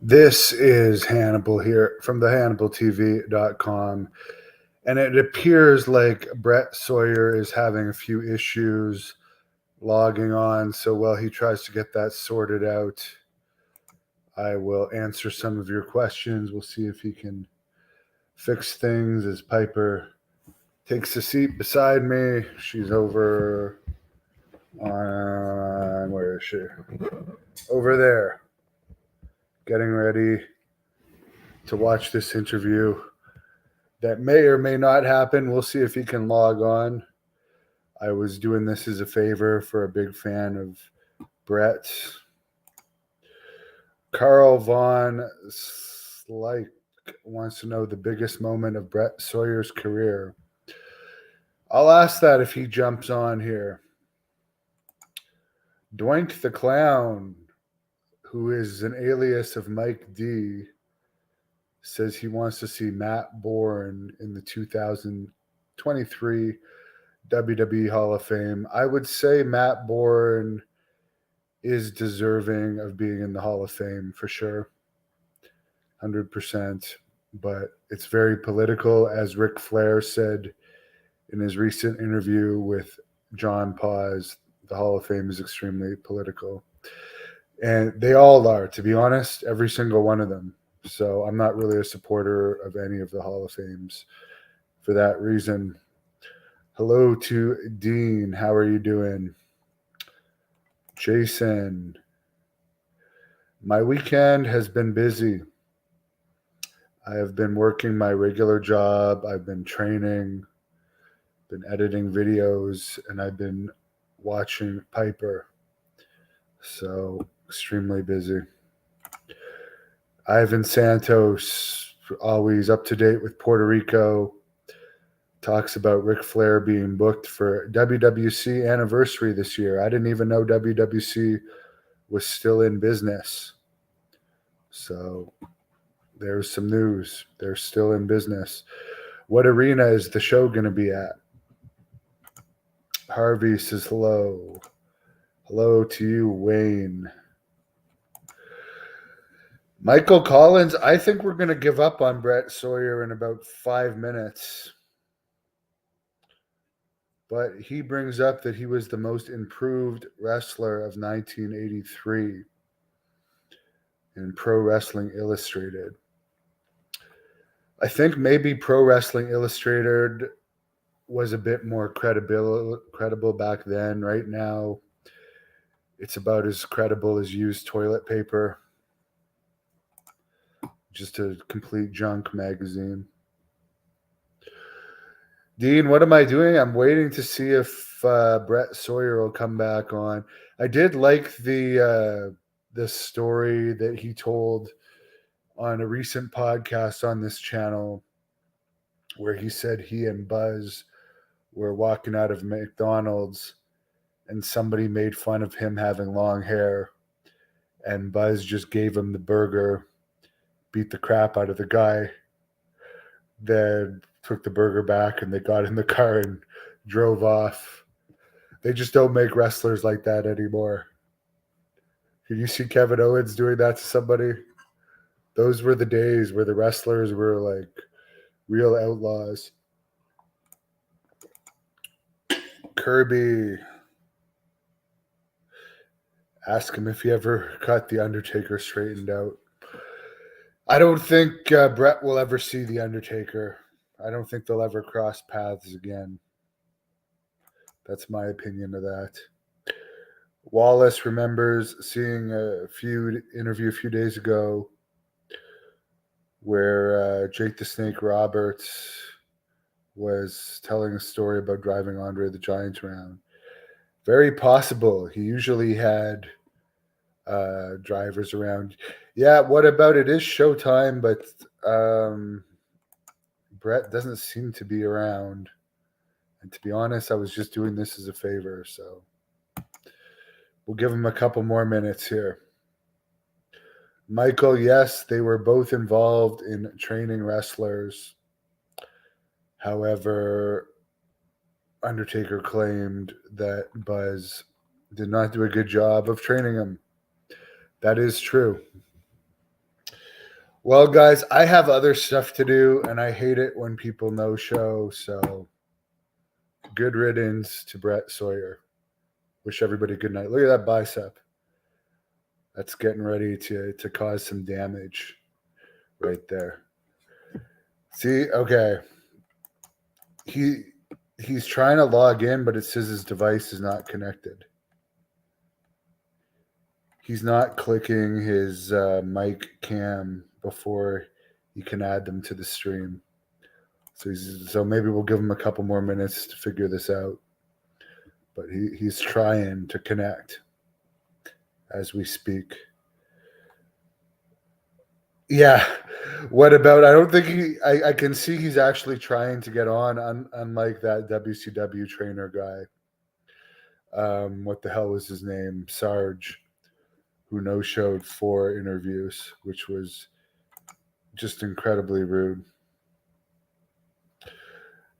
This is Hannibal here from the HannibalTV.com. And it appears like Brett Sawyer is having a few issues logging on. So while he tries to get that sorted out, I will answer some of your questions. We'll see if he can fix things as Piper takes a seat beside me. She's over on, where is she? Over there, getting ready to watch this interview that may or may not happen. We'll see if he can log on. I was doing this as a favor for a big fan of Brett. Carl Von Slyke wants to know the biggest moment of Brett Sawyer's career. I'll ask that if he jumps on here. Doink the Clown, who is an alias of Mike D, says he wants to see Matt Bourne in the 2023 WWE Hall of Fame. I would say Matt Bourne is deserving of being in the Hall of Fame for sure, 100%. But it's very political, as Ric Flair said in his recent interview with John Paz. The Hall of Fame is extremely political. And they all are, to be honest, every single one of them. So I'm not really a supporter of any of the Hall of Fames for that reason. Hello to Dean. How are you doing? Jason. My weekend has been busy. I have been working my regular job. I've been training, been editing videos, and I've been watching Piper. So extremely busy. Ivan Santos, always up to date with Puerto Rico, talks about Ric Flair being booked for WWC anniversary this year. I didn't even know WWC was still in business. So there's some news. They're still in business. What arena is the show going to be at? Harvey says hello. Hello to you, Wayne. Michael Collins, I think we're going to give up on Brett Sawyer in about 5 minutes. But he brings up that he was the most improved wrestler of 1983 in Pro Wrestling Illustrated. I think maybe Pro Wrestling Illustrated was a bit more credible back then. Right now, it's about as credible as used toilet paper. Just a complete junk magazine. Dean, what am I doing? I'm waiting to see if Brett Sawyer will come back on. I did like the story that he told on a recent podcast on this channel, where he said he and Buzz were walking out of McDonald's and somebody made fun of him having long hair, and Buzz just gave him the burger, beat the crap out of the guy, then took the burger back, and they got in the car and drove off. They just don't make wrestlers like that anymore. Can you see Kevin Owens doing that to somebody? Those were the days where the wrestlers were like real outlaws. Kirby, ask him if he ever got the Undertaker straightened out. I don't think Brett will ever see the Undertaker. I don't think they'll ever cross paths again. That's my opinion of that. Wallace remembers seeing a interview a few days ago where Jake the Snake Roberts was telling a story about driving Andre the Giant around. Very possible. He usually had drivers around. Yeah, what about it is showtime, but Brett doesn't seem to be around. And to be honest, I was just doing this as a favor, so we'll give him a couple more minutes here. Michael, yes, they were both involved in training wrestlers. However, Undertaker claimed that Buzz did not do a good job of training him. That is true. Well, guys, I have other stuff to do, and I hate it when people no show. So, good riddance to Brett Sawyer. Wish everybody a good night. Look at that bicep. That's getting ready to cause some damage right there. See, okay. He's trying to log in, but it says his device is not connected. He's not clicking his mic cam before you can add them to the stream. So maybe we'll give him a couple more minutes to figure this out. But he's trying to connect as we speak. Yeah. What about? I don't think I can see he's actually trying to get on, unlike that WCW trainer guy. What the hell was his name? Sarge, who no showed 4 interviews, which was just incredibly rude.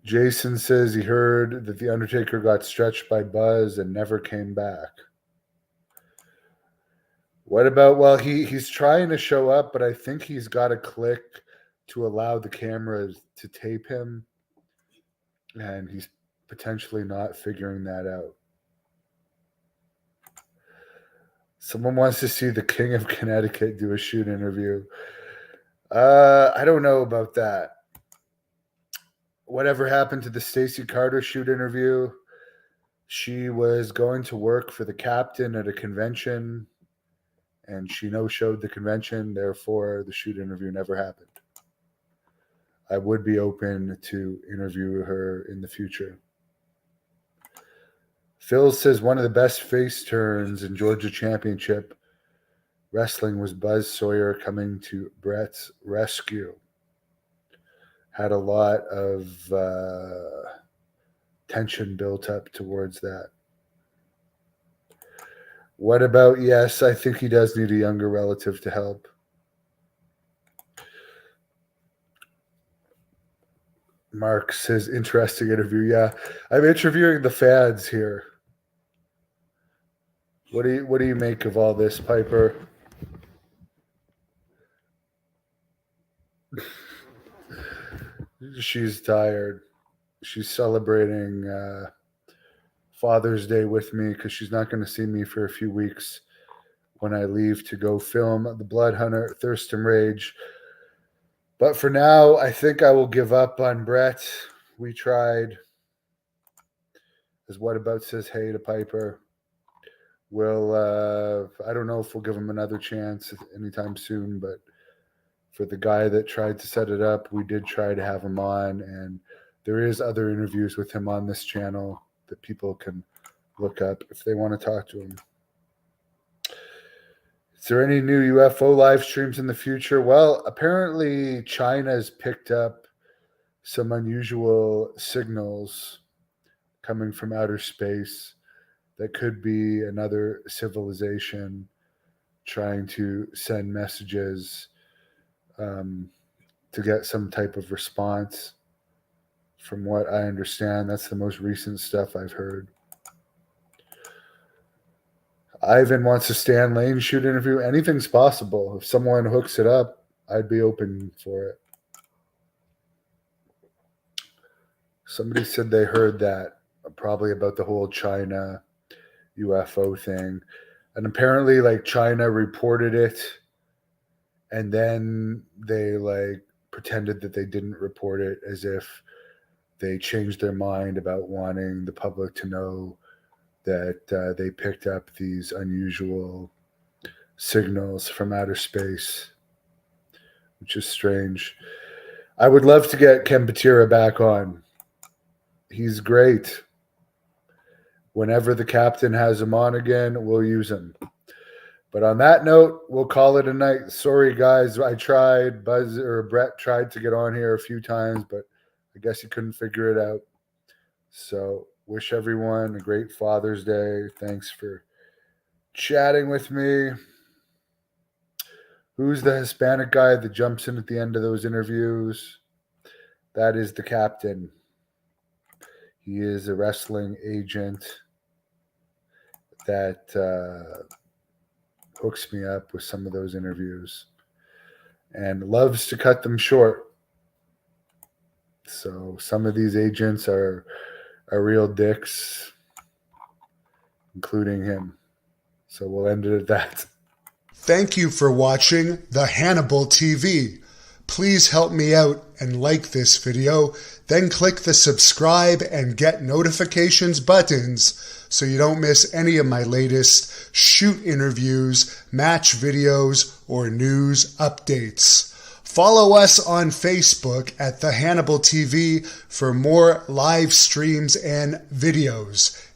Jason says he heard that The Undertaker got stretched by Buzz and never came back. What about, well, he's trying to show up, but I think he's got to click to allow the cameras to tape him, and he's potentially not figuring that out. Someone wants to see the King of Connecticut do a shoot interview. I don't know about that. Whatever happened to the Stacey Carter shoot interview? She was going to work for the captain at a convention, and she no-showed the convention. Therefore, the shoot interview never happened. I would be open to interview her in the future. Phil says one of the best face turns in Georgia Championship Wrestling was Buzz Sawyer coming to Brett's rescue. Had a lot of tension built up towards that. What about, yes, I think he does need a younger relative to help. Mark says, interesting interview. Yeah, I'm interviewing the fans here. What do you make of all this, Piper? She's tired. She's celebrating Father's Day with me because she's not going to see me for a few weeks when I leave to go film The Blood Hunter, Thirst and Rage. But for now, I think I will give up on Brett. We tried. As What About says hey to Piper. We'll, I don't know if we'll give him another chance anytime soon, but for the guy that tried to set it up, we did try to have him on, and there is other interviews with him on this channel that people can look up if they want to talk to him. Is there any new UFO live streams in the future? Well, apparently China's picked up some unusual signals coming from outer space that could be another civilization trying to send messages to get some type of response. From what I understand, that's the most recent stuff I've heard. Ivan wants a Stan Lane shoot interview. Anything's possible. If someone hooks it up, I'd be open for it. Somebody said they heard that, probably about the whole China UFO thing. And apparently, like, China reported it, and then they, like, pretended that they didn't report it, as if they changed their mind about wanting the public to know that they picked up these unusual signals from outer space, which is strange. I would love to get Ken Patera back on. He's great. Whenever the captain has him on again, we'll use him. But on that note, we'll call it a night. Sorry, guys. I tried. Brett tried to get on here a few times, but I guess he couldn't figure it out. So wish everyone a great Father's Day. Thanks for chatting with me. Who's the Hispanic guy that jumps in at the end of those interviews? That is the captain. He is a wrestling agent that hooks me up with some of those interviews. and loves to cut them short. So some of these agents are real dicks, including him. So we'll end it at that. Thank you for watching the Hannibal TV. Please help me out and like this video, then click the subscribe and get notifications buttons so you don't miss any of my latest shoot interviews, match videos, or news updates. Follow us on Facebook at the Hannibal TV for more live streams and videos.